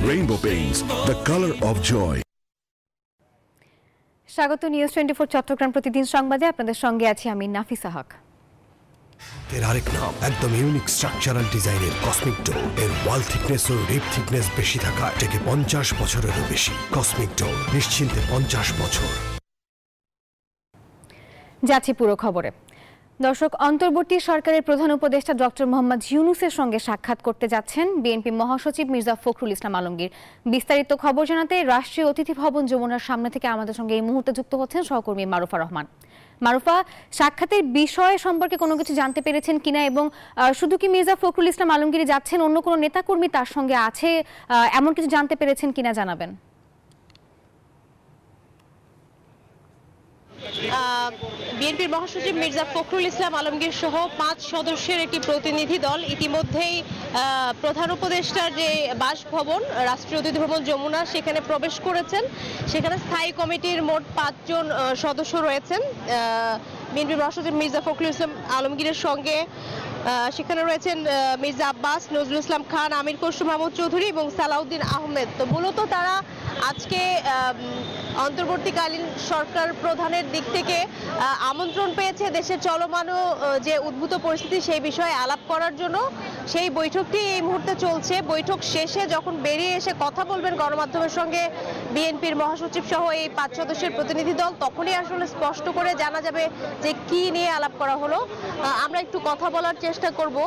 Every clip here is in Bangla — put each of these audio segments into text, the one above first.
Rainbow Paints, the color of joy. স্বাগত নিউজ 24 চট্টগ্রাম প্রতিদিন সংবাদে আপনাদের সঙ্গে আছি আমি নাফিসা হক। এর আরেক নাম একদম ইউনিক স্ট্রাকচারাল ডিজাইনের কসমিক ডোর। এর ওয়াল থিকনেস ও রিপ থিকনেস বেশি থাকা থেকে 50 বছরেরও বেশি। কসমিক ডোর, নিশ্চিন্তে 50 বছর। যাচ্ছি পুরো খবরে। দর্শক, অন্তর্বর্তী সরকারের প্রধান উপদেষ্টা ডক্টর মোহাম্মদ ইউনূসের সঙ্গে সাক্ষাৎ করতে যাচ্ছেন বিএনপি মহাসচিব মির্জা ফখরুল ইসলাম আলমগীর। বিস্তারিত খবর জানাতে রাষ্ট্রীয় অতিথি ভবন যমুনার সামনে থেকে আমাদের সঙ্গে এই মুহূর্তে যুক্ত হচ্ছেন সহকর্মী মারুফা রহমান। মারুফা, সাক্ষাতের বিষয় সম্পর্কে কোনো কিছু জানতে পেরেছেন কিনা, এবং শুধু কি মির্জা ফখরুল ইসলাম আলমগীর যাচ্ছেন, অন্য কোনো নেতাকর্মী তার সঙ্গে আছে, এমন কিছু জানতে পেরেছেন কিনা জানাবেন। বিএনপির মহাসচিব মির্জা ফখরুল ইসলাম আলমগীর সহ 5 সদস্যের একটি প্রতিনিধি দল ইতিমধ্যেই প্রধান উপদেষ্টার যে বাসভবন রাষ্ট্রীয় অতিথি ভবন যমুনা সেখানে প্রবেশ করেছেন। সেখানে স্থায়ী কমিটির মোট 5 জন সদস্য রয়েছেন। বিএনপির মহাসচিব মির্জা ফখরুল ইসলাম আলমগীরের সঙ্গে সেখানে রয়েছেন মির্জা আব্বাস, নজরুল ইসলাম খান, আমির খসরু মাহমুদ চৌধুরী এবং সালাউদ্দিন আহমেদ। তো মূলত তারা আজকে অন্তর্বর্তীকালীন সরকার প্রধানের দিক থেকে আমন্ত্রণ পেয়েছে দেশের চলমান যে উদ্ভূত পরিস্থিতি সেই বিষয়ে আলাপ করার জন্য। সেই বৈঠকটি এই মুহূর্তে চলছে। বৈঠক শেষে যখন বেরিয়ে এসে কথা বলবেন গণমাধ্যমের সঙ্গে বিএনপির মহাসচিব সহ এই 5 সদস্যের প্রতিনিধি দল, তখনই আসলে স্পষ্ট করে জানা যাবে যে কি নিয়ে আলাপ করা হলো। আমরা একটু কথা বলার চেষ্টা করব।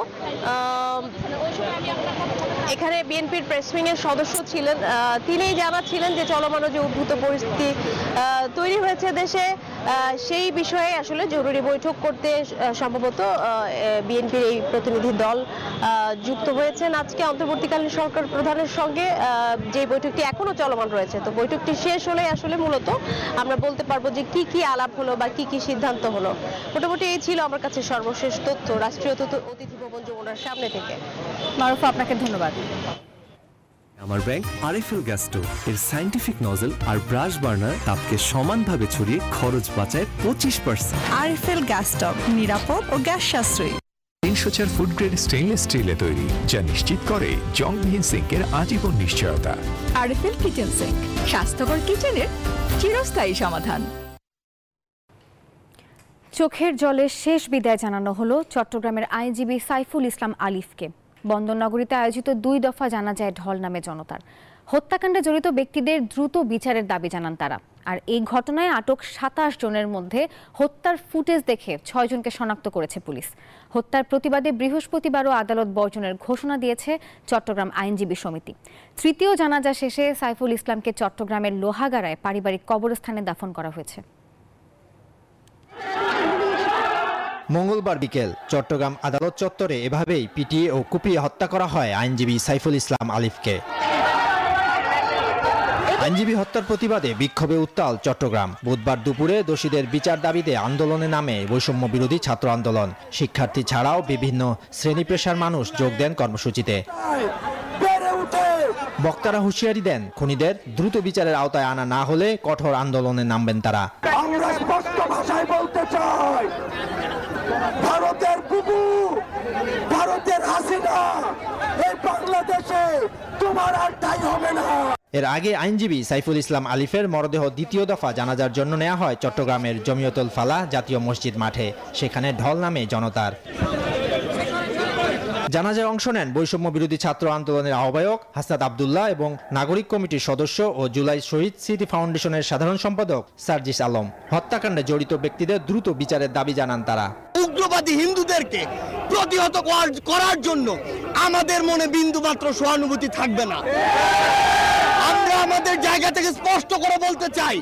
এখানে বিএনপির প্রেস উইং এর সদস্য ছিলেন, তিনি জানাচ্ছিলেন যে চলমান যে উদ্ভূত পরিস্থিতি তৈরি হয়েছে দেশে সেই বিষয়ে আসলে জরুরি বৈঠক করতে সম্ভবত বিএনপির এই প্রতিনিধি দল যুক্ত হয়েছেন আজকে অন্তর্বর্তীকালীন সরকার প্রধানের সঙ্গে, যে বৈঠকটি এখনো চলমান রয়েছে। তো বৈঠকটি শেষ হলে আসলে মূলত আমরা বলতে পারবো যে কি কি আলাপ হলো বা কি কি সিদ্ধান্ত হলো। মোটামুটি এই ছিল আমার কাছে সর্বশেষ তথ্য রাষ্ট্রীয় অতিথি ভবন যমুনার সামনে থেকে। মারুফা, আপনাকে ধন্যবাদ। আমার ব্যাংক আরএফএল গ্যাস স্টোভ এর সায়েন্টিফিক নজল আর ব্রাশ বার্নার তাপকে সমানভাবে ছড়িয়ে খরচ বাঁচায় 25%। আরএফএল গ্যাস স্টোভ নিরাপদ ও গ্যাস সাশ্রয়ী। 304 ফুড গ্রেড স্টেইনলেস স্টিলে তৈরি, যা নিশ্চিত করে জংবিহীন সিঙ্কের আজীবন নিশ্চয়তা। আরএফএল কিচেন সিঙ্ক, স্বাস্থ্যকর কিচেনের চিরস্থায়ী সমাধান। চোখের জলে শেষ বিদায় জানানো হলো চট্টগ্রামের আইনজীবী সাইফুল ইসলাম আলিফকে। বন্দরনগরীতে আয়োজিত 2 দফা জানাজায় ঢল নামে জনতার। হত্যাকাণ্ডে জড়িত ব্যক্তিদের দ্রুত বিচারের দাবি জানান তারা। আর এই ঘটনায় আটক 27 জনের মধ্যে হত্যার ফুটেজ দেখে 6 জনকে শনাক্ত করেছে পুলিশ। হত্যার প্রতিবাদে বৃহস্পতিবারও আদালত বর্জনের ঘোষণা দিয়েছে চট্টগ্রাম আইনজীবী সমিতি। তৃতীয় জানাজা শেষে সাইফুল ইসলামকে চট্টগ্রামের লোহাগাড়ায় পারিবারিক কবরস্থানে দাফন করা হয়েছে। মঙ্গলবার বিকেল চট্টগ্রাম আদালত চত্বরে এভাবেই পিটিয়ে ও কুপিয়ে হত্যা করা হয় আইনজীবী সাইফুল ইসলাম আলিফকে। আইনজীবী হত্যার প্রতিবাদে বিক্ষোভে উত্তাল চট্টগ্রাম। বুধবার দুপুরে দোষীদের বিচার দাবিতে আন্দোলনে নামে বৈষম্য বিরোধী ছাত্র আন্দোলন। শিক্ষার্থী ছাড়াও বিভিন্ন শ্রেণী পেশার মানুষ যোগ দেন কর্মসূচিতে। বক্তারা হুঁশিয়ারি দেন, খুনিদের দ্রুত বিচারের আওতায় আনা না হলে কঠোর আন্দোলনে নামবেন তারা। আমরা স্পষ্ট ভাষায় বলতে চাই, ভারতের বুবু, ভারতের হাসিনা এই বাংলাদেশে তোমার আর ঠাঁই হবে না। এর আগে আইনজীবী সাইফুল ইসলাম আলিফের মরদেহ দ্বিতীয় দফা জানাজার জন্য নেওয়া হয় চট্টগ্রামের জমিয়তুল ফালাহ জাতীয় মসজিদ মাঠে। সেখানে ঢল নামে জনতার। জানাজায় অংশ নেন বৈষম্য বিরোধী ছাত্র আন্দোলনের আহ্বায়ক হাসনাত আব্দুল্লাহ এবং নাগরিক কমিটির সদস্য ও জুলাই শহীদ স্মৃতি ফাউন্ডেশনের সাধারণ সম্পাদক সার্জিস আলম। হত্যাকাণ্ডে জড়িত ব্যক্তিদের দ্রুত বিচারের দাবি জানান তারা। উগ্রবাদী হিন্দুদেরকে প্রতিহত করার জন্য আমাদের মনে বিন্দুমাত্র সহানুভূতি থাকবে না। আমরা আমাদের জায়গা থেকে স্পষ্ট করে বলতে চাই,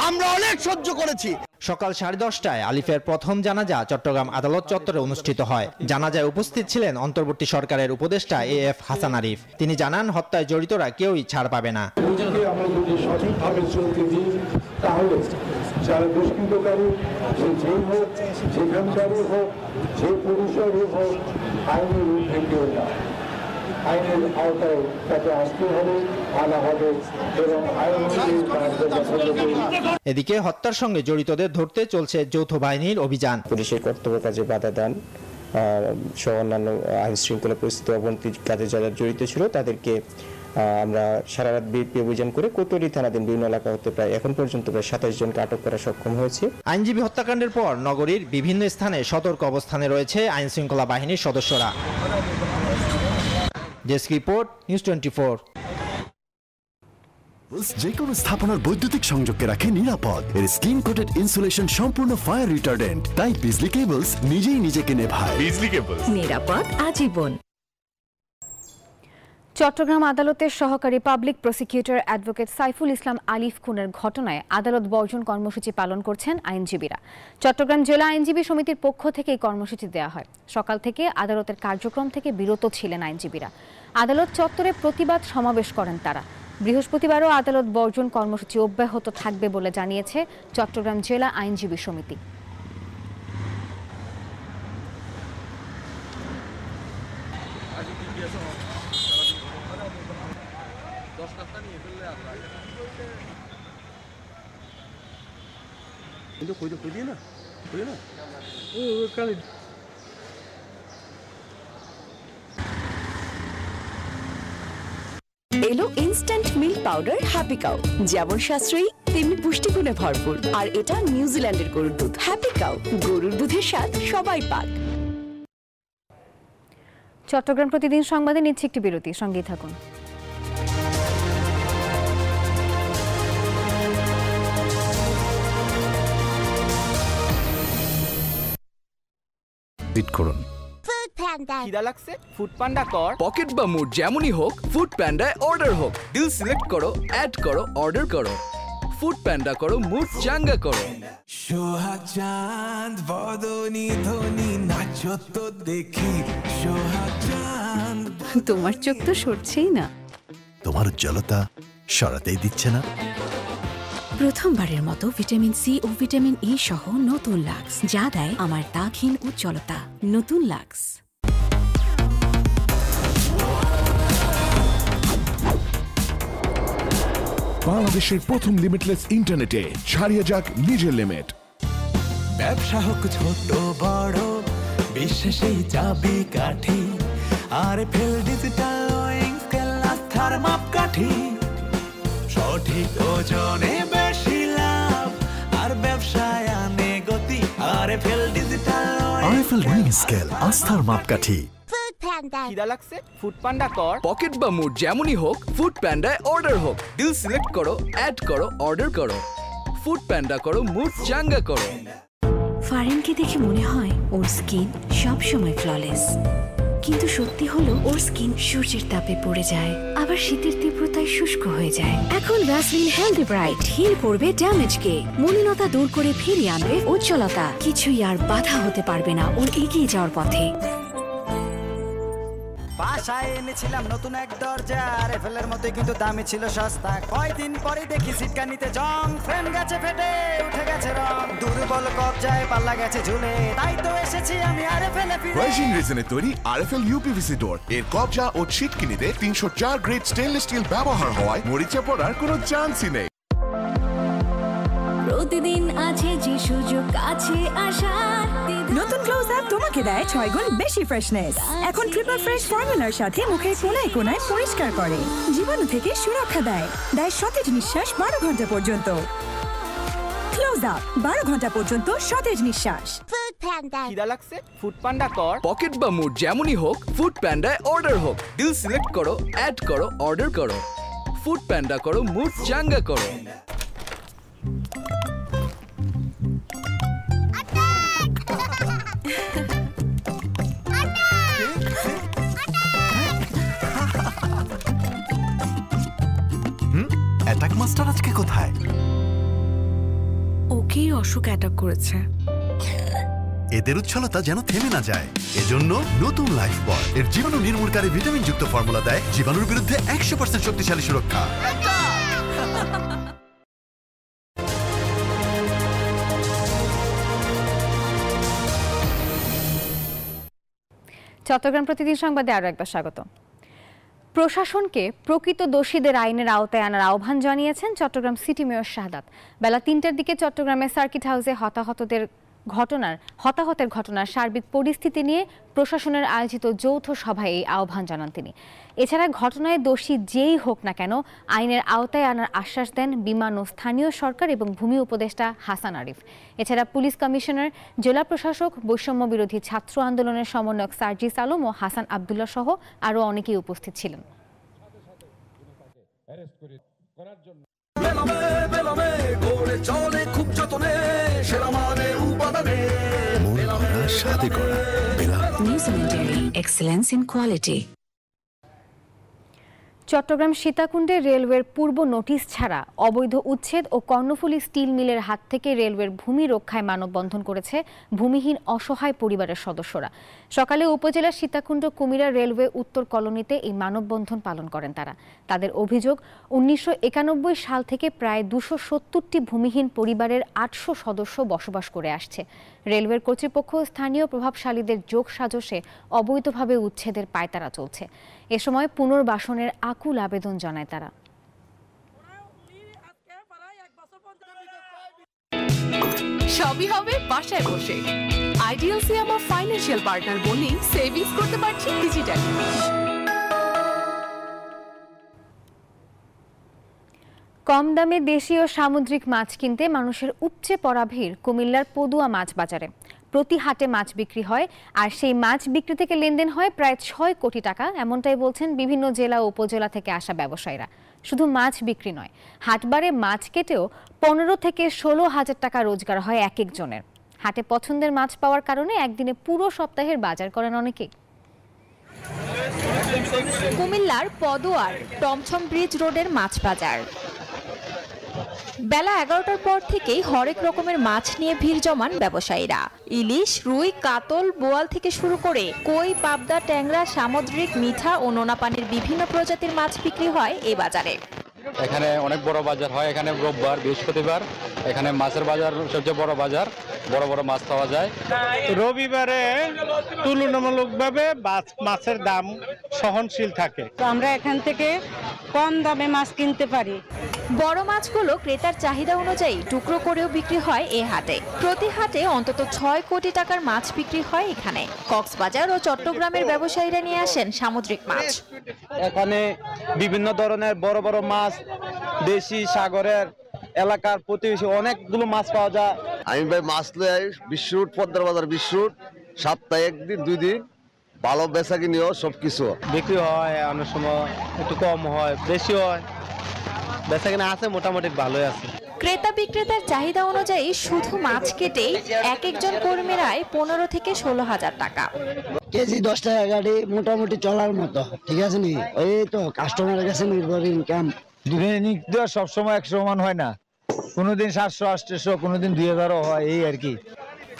আমরা অনেক সহ্য করেছি। সকাল 10:30টায় আলিফের প্রথম জানাজা চট্টগ্রাম আদালত চত্বরে অনুষ্ঠিত হয়। জানাজায় উপস্থিত ছিলেন অন্তর্বর্তী সরকারের উপদেষ্টা এএফ হাসান আরিফ। তিনি জানান, হত্যায় জড়িতরা কেউই ছাড় পাবে না। সঠিকভাবে চলতে দিই, তাহলে যারা দুষ্কৃতকারী, সে যেই হোক, যেখানকারই হোক, যে পরিসরই হোক, আইনের ঊর্ধ্বে কেউ না। আইনের আওতায় তাকে আসতে হবে, আনা হবে এবং এদিকে হত্যার সঙ্গে জড়িতদের ধরতে চলছে যৌথ বাহিনীর অভিযান। পুলিশের কর্তব্য কাজে বাধা দান সহ অন্যান্য আইন শৃঙ্খলা পরিস্থিতি অবনতির কাজে যারা জড়িত ছিল তাদেরকে আমরা সারা রাত বিএপি অভিযান করে কোতোয়ালি থানাধীন বিভিন্ন এলাকা হতে প্রায় এখন পর্যন্ত প্রায় 27 জনকে আটক করা সক্ষম হয়েছে। আইনজীবী হত্যাকাণ্ডের পর নগরীর বিভিন্ন স্থানে সতর্ক অবস্থানে রয়েছে আইন শৃঙ্খলা বাহিনীর সদস্যরা। Desk report, news 24। যে কোনো স্থাপনার বৈদ্যুতিক সংযোগকে রাখে নিরাপদ। এর স্ক্রিন কোটেড ইনসুলেশন সম্পূর্ণ ফায়ার রিটার্ডেন্ট, তাই বিজলি কেবলস নিজেই নিজেকে নেভায়। বিজলি কেবলস, নিরাপদ আজীবন। চট্টগ্রাম আদালতের সহকারী public prosecutor advocate Saiful Islam আলিফ খুনের ঘটনায় আদালত বর্জন কর্মসূচি পালন করছেন আইনজীবীরা। চট্টগ্রাম জেলা আইনজীবী সমিতির পক্ষ থেকে এই কর্মসূচি দেওয়া হয়। সকাল থেকে আদালতের কার্যক্রম থেকে বিরত ছিলেন আইনজীবীরা। আদালত চত্বরে প্রতিবাদ সমাবেশ করেন তারা। বৃহস্পতিবারও আদালত বর্জন কর্মসূচি অব্যাহত থাকবে বলে জানিয়েছে চট্টগ্রাম জেলা আইনজীবী সমিতি। এলো instant milk powder happy cow, যেমন সাশ্রয়ী তেমনি পুষ্টিগুণে ভরপুর। আর এটা নিউজিল্যান্ডের গরুর দুধ। হ্যাপি কাউ, গরুর দুধের স্বাদ সবাই পাক। চট্টগ্রাম প্রতিদিন সংবাদে নিচ্ছে একটি বিরতি, সঙ্গেই থাকুন। করুন খিদা লাগছে ফুড পান্ডা কর। পকেট বা মুড যেমনই হোক, ফুড প্যান্ডায় অর্ডার হোক। ডিল সিলেক্ট করো, অ্যাড করো, অর্ডার করো। ফুড প্যান্ডা করো, মুড চাঙ্গা করো। সোহাগ চাঁদ বদনি ধনি নাচো তো দেখি। সোহাগ চাঁদ, তোমার চোখ তো সরছেই না। তোমার উজ্জ্বলতা সরাতেই দিচ্ছে না। প্রথমবারের মতো ভিটামিন সি ও ভিটামিন ই সহ নতুন লাক্স, যা দেয় আমার দাগহীন উজ্জ্বলতা। নতুন লাক্স। বাংলাদেশের প্রথম লিমিটলেস ইন্টারনেটে ছাড়িয়ে যাক নিজের লিমিট। ব্যবসা হোক ছোট বড়, বিশ্বাসেই চাবি কাঠি। আরএফএল ডিজিটাল ওয়িং স্কেল আস্থার মাপকাঠি। সঠিক ওজনে বেশি লাভ, আর ব্যবসায় আনে গতি। RFL digital RFL owing scale আস্থার মাপকাঠি। খিদা লাগছে ফুড পান্ডা কর। পকেট বা মুড যেমনই হোক, ফুড প্যান্ডায় অর্ডার হোক। ডিল সিলেক্ট করো, অ্যাড করো, অর্ডার করো। ফুড প্যান্ডা করো, মুড চাঙ্গা করো। ফারিনকে দেখে মনে হয় ওর স্কিন সব সময় ফ্ললেস, কিন্তু সত্যি হলো ওর স্কিন সূর্যের তাপে পড়ে যায়, আবার শীতের তীব্রতায় শুষ্ক হয়ে যায়। এখন ভ্যাসলিন হেলদি ব্রাইট হিল করবে ড্যামেজকে, মলিনতা দূর করে ফিরিয়ে আনবে উজ্জ্বলতা। কিছুই আর বাধা হতে পারবে না ওর এগিয়ে যাওয়ার পথে। বাসায় এনেছিলাম নতুন এক দরজা, আরএফএলের মধ্যে কিন্তু দামে ছিল সস্তা। কয়দিন পরে দেখি সিটকানিতে জং, ফ্রেম গেছে ফেটে, উঠে গেছে রং। দুর্বল কবজায় পাল্লা গেছে ঝুলে, তাই তো এসেছি আমি আরএফএল এ ফিরে। ভার্জিন রেজনে তৈরি আরএফএল ইউপিভিসি ডোর এর কবজা ও ছিটকিনিতে 304 গ্রেড স্টেনলেস স্টিল ব্যবহার হওয়ায় মরিচা পড়ার কোনো চান্সই নেই। প্রতিদিন আছে যে সুযোগ আছে আশার। নতুন ক্লোজ আপ তোমাকে দেয় 6 গুণ বেশি ফ্রেশনেস। এখন ট্রিপল ফ্রেশ ফর্মুলার সাথে মুখের কোনায় কোনায় পরিষ্কার করে, জীবাণু থেকে সুরক্ষা দেয় সতেজ নিঃশ্বাস 12 ঘন্টা পর্যন্ত। ক্লোজ আপ 12 ঘন্টা পর্যন্ত সতেজ নিঃশ্বাস। খিদা লাগছে ফুড পান্ডা কর। পকেট বা মুড যেমনই হোক, ফুড প্যান্ডায় অর্ডার হোক। ডিল সিলেক্ট করো, অ্যাড করো, অর্ডার করো। ফুড প্যান্ডা করো, মুড চাঙ্গা করো। অ্যাটাক মাস্টার আজকে কোথায়? ওকেই অসুখ অ্যাটাক করেছে। এদের উচ্ছলতা যেন থেমে না যায়, এজন্য নতুন লাইফ বয় এর জীবাণু নির্মূলকারী ভিটামিন যুক্ত ফর্মুলা দেয় জীবাণুর বিরুদ্ধে 100% শক্তিশালী সুরক্ষা। চট্টগ্রাম প্রতিদিন সংবাদে আরো একবার স্বাগত। প্রশাসনকে প্রকৃত দোষীদের আইনের আওতায় আনার আহ্বান জানিয়েছেন চট্টগ্রাম সিটি মেয়র শাহাদাত। বেলা 3টার দিকে চট্টগ্রামের সার্কিট হাউসে হতাহতদের হতাহতের ঘটনার সার্বিক পরিস্থিতি নিয়ে প্রশাসনের আয়োজিত যৌথ সভায় এই আহ্বান জানান তিনি। এছাড়া ঘটনায় দোষী যেই হোক না কেন আইনের আওতায় আনার আশ্বাস দেন বিমান ও স্থানীয় সরকার এবং ভূমি উপদেষ্টা হাসান আরিফ। এছাড়া পুলিশ কমিশনার, জেলা প্রশাসক, বৈষম্য বিরোধী ছাত্র আন্দোলনের সমন্বয়ক সার্জিস আলম ও হাসান আব্দুল্লাহ সহ আরও অনেকেই উপস্থিত ছিলেন। চট্টগ্রাম সীতাকুণ্ডে রেলওয়ের পূর্ব নোটিশ ছাড়া অবৈধ উচ্ছেদ ও কর্ণফুলী স্টিল মিলের হাত থেকে রেলওয়ের ভূমি রক্ষায় মানববন্ধন করেছে ভূমিহীন অসহায় পরিবারের সদস্যরা। সকালে উপজেলার সীতাকুণ্ড কুমিরা রেলওয়ে উত্তর কলোনিতে এই মানববন্ধন পালন করেন তারা। তাদের অভিযোগ, 1991 সাল থেকে প্রায় 270টি ভূমিহীন পরিবারের 800 সদস্য বসবাস করে আসছে। রেলওয়ের কর্তৃপক্ষ স্থানীয় প্রভাবশালীদের যোগ সাজশে অবৈধভাবে উচ্ছেদের পায়তারা চলছে। এ সময় পুনর্বাসনের আকুল আবেদন জানায় তারা। সবই হবে বাসায় বসে। আইডিয়াল সিএমআর ফাইন্যান্সিয়াল পার্টনার বললেই সেভিংস করতে পারছি ডিজিটালি। কম দামে দেশীয় সামুদ্রিক মাছ কিনতে মানুষের উপচে পড়া ভিড় কুমিল্লার পদুয়া মাছ বাজারে। প্রতি হাটে মাছ বিক্রি হয়, আর সেই মাছ বিক্রি থেকে লেনদেন হয় প্রায় 6 কোটি টাকা, এমনটাই বলছেন বিভিন্ন জেলা ও উপজেলা থেকে আসা ব্যবসায়ীরা। শুধু মাছ বিক্রি নয়, হাটবারে মাছ কেটেও 15 থেকে 16 হাজার টাকা রোজগার হয় এক একজনের। হাটে পছন্দের মাছ পাওয়ার কারণে একদিনে পুরো সপ্তাহের বাজার করেন অনেকেই। কুমিল্লার পদুয়ার টমছম ব্রিজ রোডের মাছ বাজার। বেলা 11টার পর থেকেই হরেক রকমের মাছ নিয়ে ভিড় জমান ব্যবসায়ীরা। ইলিশ, রুই, কাতল, বোয়াল থেকে শুরু করে কই, পাবদা, ট্যাংরা, সামুদ্রিক, মিঠা ও নোনা পানির বিভিন্ন প্রজাতির মাছ বিক্রি হয় এই বাজারে। এখানে অনেক বড় বাজার হয়। এখানে রোববার, বৃহস্পতিবার এখানে মাছের বাজার সবচেয়ে বড় বাজার, বড় বড় মাছ পাওয়া যায়। রবিবারে তুলনামূলকভাবে মাছের দাম সহনশীল থাকে। আমরা এখান থেকে কম দামে মাছ কিনতে পারি। বড় মাছগুলো ক্রেতার চাহিদা অনুযায়ী টুকরো করেও বিক্রি হয় এই হাটে। প্রতি হাটে অন্তত 6 কোটি টাকার মাছ বিক্রি হয় এখানে। কক্সবাজার ও চট্টগ্রামের ব্যবসায়ীরা নিয়ে আসেন সামুদ্রিক মাছ। এখানে বিভিন্ন ধরনের বড় বড় মাছ, দেশি, সাগরের, এলাকার প্রতিবেশী অনেকগুলো মাছ পাওয়া যায়। আমি ভাই মাছ লই বিশ্বরুট, পদ্মার বাজার বিশ্বরুট, সপ্তাহে 1 দিন 2 দিন ভালো বেচা কিনিও সবকিছু বিক্রি হয়। অনেক সময় একটু কম হয়, বেশি হয়, বেচা কিনা আছে মোটামুটি ভালোই আছে। ক্রেতা বিক্রেতার চাহিদা অনুযায়ী শুধু মাছ কেটেই এক একজন কর্মীর আয় 15 থেকে 16 হাজার টাকা। কেজি 10 টাকা গাড়ি মোটামুটি চলার মতো, ঠিক আছে নি? ওই তো কাস্টমারের কাছে নির্ভর ইনকাম। দৈনিক তো সবসময় 100 সমান হয় না, কোনোদিন 700 800, কোনোদিন 2000 হয়, এই আর কি।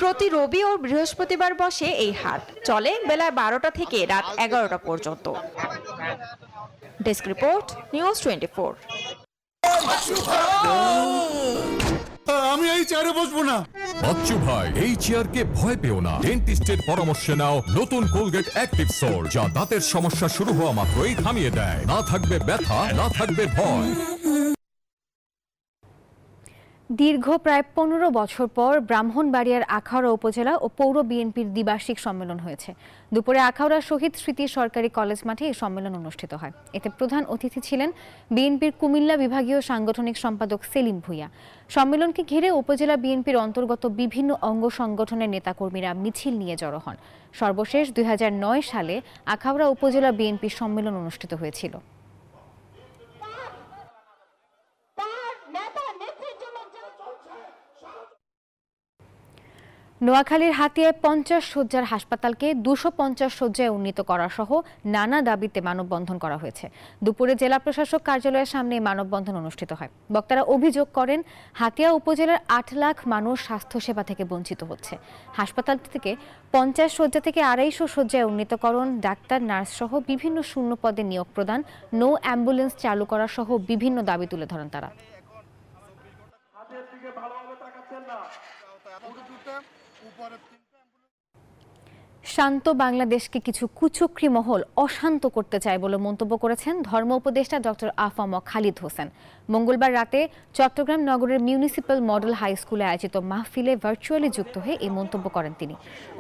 প্রতি রবি ও বৃহস্পতিবার বসে এই হাট, চলে বেলা 12টা থেকে রাত 11টা পর্যন্ত। Desk report, news 24। আমি এই চেয়ারে বসবো না। বাচ্চু ভাই, এই চেয়ারকে ভয় পেও না। ডেন্টিস্টের পরামর্শে নাও নতুন কোলগেট অ্যাক্টিভ সোল, যা দাঁতের সমস্যা শুরু হওয়া মাত্রই থামিয়ে দেয়। না থাকবে ব্যথা, না থাকবে ভয়। দীর্ঘ প্রায় 15 বছর পর ব্রাহ্মণবাড়িয়ার আখাউড়া উপজেলা ও পৌর বিএনপির দ্বিবার্ষিক সম্মেলন হয়েছে। দুপুরে আখাউড়া শহীদ স্মৃতি সরকারি কলেজ মাঠে এই সম্মেলন অনুষ্ঠিত হয়। এতে প্রধান অতিথি ছিলেন বিএনপির কুমিল্লা বিভাগীয় সাংগঠনিক সম্পাদক সেলিম ভূঁইয়া। সম্মেলনকে ঘিরে উপজেলা বিএনপির অন্তর্গত বিভিন্ন অঙ্গ সংগঠনের নেতাকর্মীরা মিছিল নিয়ে জড়ো হন। সর্বশেষ 2009 সালে আখাউড়া উপজেলা বিএনপির সম্মেলন অনুষ্ঠিত হয়েছিল। নোয়াখালীর হাতিয়ায় 50 শয্যার হাসপাতালকে 250 শয্যায় উন্নীত করা সহ নানা দাবিতে মানববন্ধন করা হয়েছে। দুপুরে জেলা প্রশাসক কার্যালয়ের সামনে মানববন্ধন অনুষ্ঠিত হয়। বক্তারা অভিযোগ করেন, হাতিয়া উপজেলার 8 লাখ মানুষ স্বাস্থ্যসেবা থেকে বঞ্চিত হচ্ছে। হাসপাতালটি থেকে 50 শয্যা থেকে 250 শয্যায় উন্নীতকরণ, ডাক্তার, নার্স সহ বিভিন্ন শূন্য পদে নিয়োগ প্রদান, নো অ্যাম্বুলেন্স চালু করা সহ বিভিন্ন দাবি তুলে ধরেন তারা। শান্ত বাংলাদেশকে কিছু কুচক্রী মহল অশান্ত করতে চায় বলে মন্তব্য করেছেন ধর্ম উপদেষ্টা ডক্টর আফম খালিদ হোসেন। মঙ্গলবার রাতে চট্টগ্রাম নগরের মিউনিসিপ্যাল মডেল হাই স্কুলে আয়োজিত মাহফিলে ভার্চুয়ালি যুক্ত হয়ে এই মন্তব্য করেন তিনি।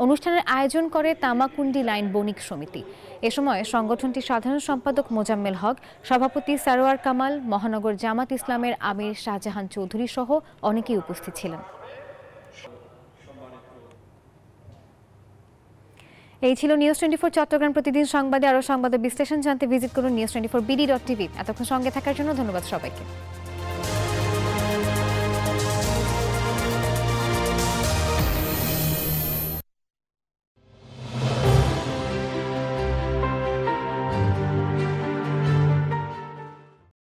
অনুষ্ঠানের আয়োজন করে তামাকুন্ডি লাইন বণিক সমিতি। এ সময় সংগঠনটির সাধারণ সম্পাদক মোজাম্মেল হক, সভাপতি সারোয়ার কামাল, মহানগর জামাত ইসলামের আমির শাহজাহান চৌধুরী সহ অনেকেই উপস্থিত ছিলেন। এই ছিল নিউজ24 চট্টগ্রাম প্রতিদিন সংবাদে। আরও সংবাদের বিশ্লেষণ জানতে ভিজিট করুন news24bd.tv। এতক্ষণ সঙ্গে থাকার জন্য ধন্যবাদ সবাইকে।